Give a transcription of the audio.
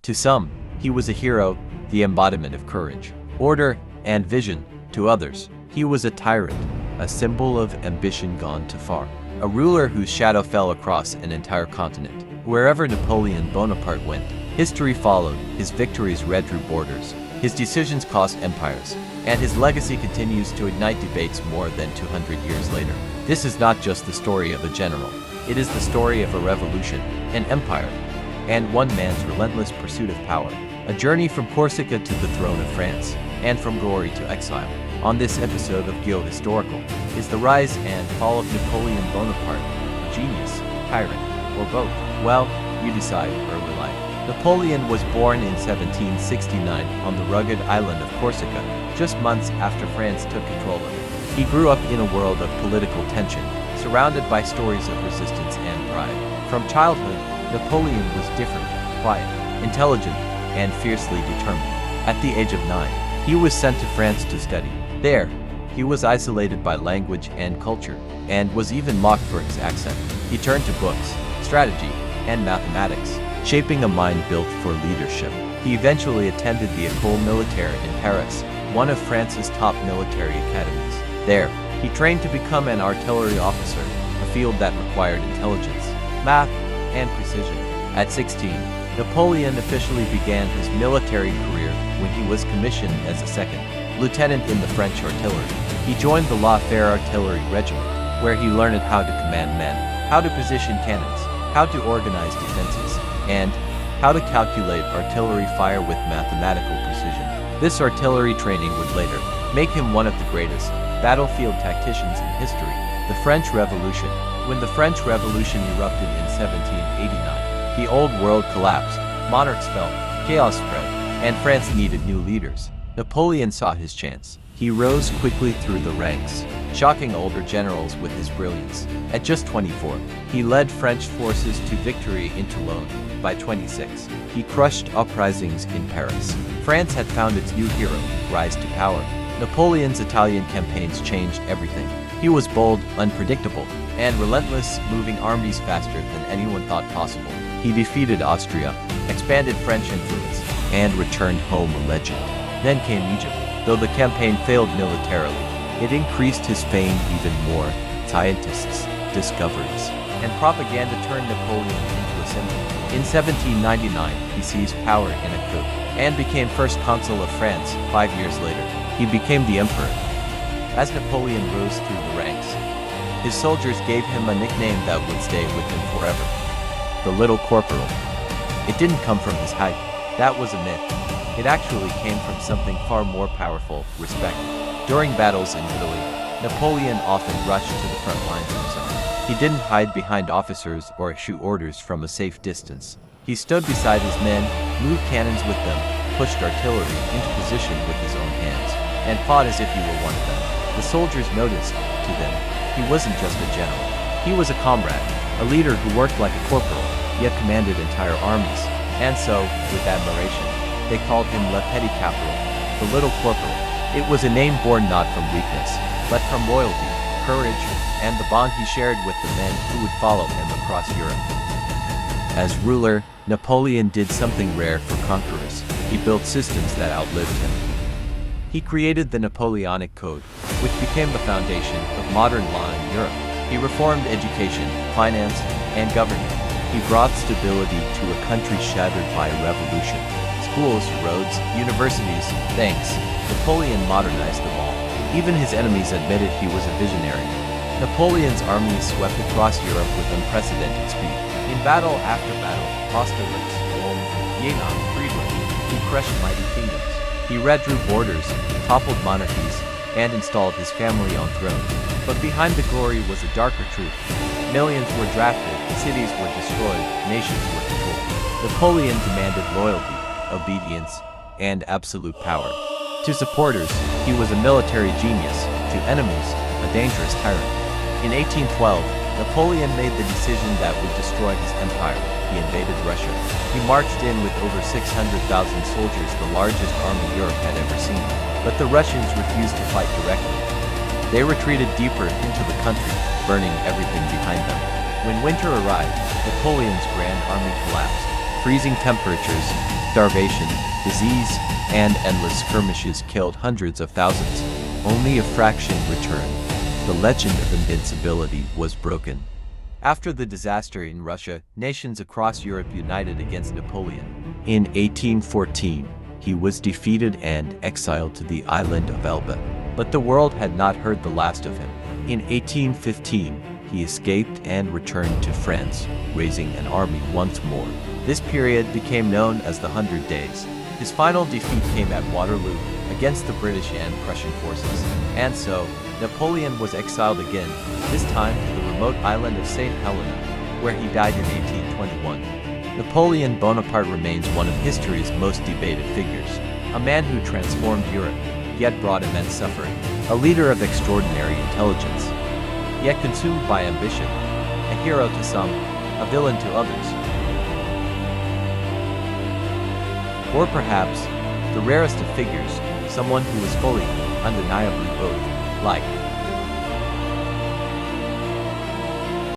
To some, he was a hero, the embodiment of courage, order, and vision. To others, he was a tyrant, a symbol of ambition gone too far. A ruler whose shadow fell across an entire continent. Wherever Napoleon Bonaparte went, history followed, his victories read through borders, his decisions cost empires, and his legacy continues to ignite debates more than 200 years later. This is not just the story of a general, it is the story of a revolution, an empire, and one man's relentless pursuit of power. A journey from Corsica to the throne of France, and from glory to exile. On this episode of Geohistorical, is the rise and fall of Napoleon Bonaparte, a genius, tyrant, or both? Well, you decide. Early life. Napoleon was born in 1769 on the rugged island of Corsica, just months after France took control of it. He grew up in a world of political tension, surrounded by stories of resistance and pride. From childhood, Napoleon was different, quiet, intelligent, and fiercely determined. At the age of 9, he was sent to France to study. There, he was isolated by language and culture, and was even mocked for his accent. He turned to books, strategy, and mathematics, shaping a mind built for leadership. He eventually attended the École Militaire in Paris, one of France's top military academies. There, he trained to become an artillery officer, a field that required intelligence, math, and precision. At 16, Napoleon officially began his military career when he was commissioned as a second lieutenant in the French artillery. He joined the La Fère Artillery Regiment, where he learned how to command men, how to position cannons, how to organize defenses, and how to calculate artillery fire with mathematical precision. This artillery training would later make him one of the greatest battlefield tacticians in history. The French Revolution. When the French Revolution erupted in 1789, the old world collapsed, monarchs fell, chaos spread, and France needed new leaders. Napoleon saw his chance. He rose quickly through the ranks, shocking older generals with his brilliance. At just 24, he led French forces to victory in Toulon. By 26, he crushed uprisings in Paris. France had found its new hero, rise to power. Napoleon's Italian campaigns changed everything. He was bold, unpredictable, and relentless, moving armies faster than anyone thought possible. He defeated Austria, expanded French influence, and returned home a legend. Then came Egypt. Though the campaign failed militarily, it increased his fame even more. Scientists, discoveries, and propaganda turned Napoleon into a symbol. In 1799, he seized power in a coup, and became first consul of France. 5 years later, he became the emperor. As Napoleon rose through the ranks, his soldiers gave him a nickname that would stay with him forever: the Little Corporal. It didn't come from his height. That was a myth. It actually came from something far more powerful: respect. During battles in Italy, Napoleon often rushed to the front lines himself. He didn't hide behind officers or issue orders from a safe distance. He stood beside his men, moved cannons with them, pushed artillery into position with his own hands, and fought as if he were one of them. The soldiers noticed. To them, he wasn't just a general. He was a comrade, a leader who worked like a corporal, yet commanded entire armies. And so, with admiration, they called him Le Petit Caporal, the Little Corporal. It was a name born not from weakness, but from loyalty, courage, and the bond he shared with the men who would follow him across Europe. As ruler, Napoleon did something rare for conquerors. He built systems that outlived him. He created the Napoleonic Code, which became the foundation of modern law in Europe. He reformed education, finance, and government. He brought stability to a country shattered by revolution. Schools, roads, universities, thanks. Napoleon modernized them all. Even his enemies admitted he was a visionary. Napoleon's armies swept across Europe with unprecedented speed. In battle after battle, Austerlitz, Ulm, Jena, Friedland, he crushed mighty kingdoms. He read through borders, toppled monarchies, and installed his family on thrones. But behind the glory was a darker truth. Millions were drafted, cities were destroyed, nations were controlled. Napoleon demanded loyalty, obedience, and absolute power. To supporters, he was a military genius. To enemies, a dangerous tyrant. In 1812, Napoleon made the decision that would destroy his empire. He invaded Russia. He marched in with over 600,000 soldiers, the largest army Europe had ever seen. But the Russians refused to fight directly. They retreated deeper into the country, burning everything behind them. When winter arrived, Napoleon's grand army collapsed. Freezing temperatures, starvation, disease, and endless skirmishes killed hundreds of thousands. Only a fraction returned. The legend of invincibility was broken. After the disaster in Russia, nations across Europe united against Napoleon. In 1814, he was defeated and exiled to the island of Elba. But the world had not heard the last of him. In 1815, he escaped and returned to France, raising an army once more. This period became known as the 100 Days. His final defeat came at Waterloo against the British and Prussian forces. And so, Napoleon was exiled again, this time to the remote island of St. Helena, where he died in 1821. Napoleon Bonaparte remains one of history's most debated figures, a man who transformed Europe, yet brought immense suffering, a leader of extraordinary intelligence, yet consumed by ambition, a hero to some, a villain to others. Or perhaps, the rarest of figures, someone who was fully, undeniably both, like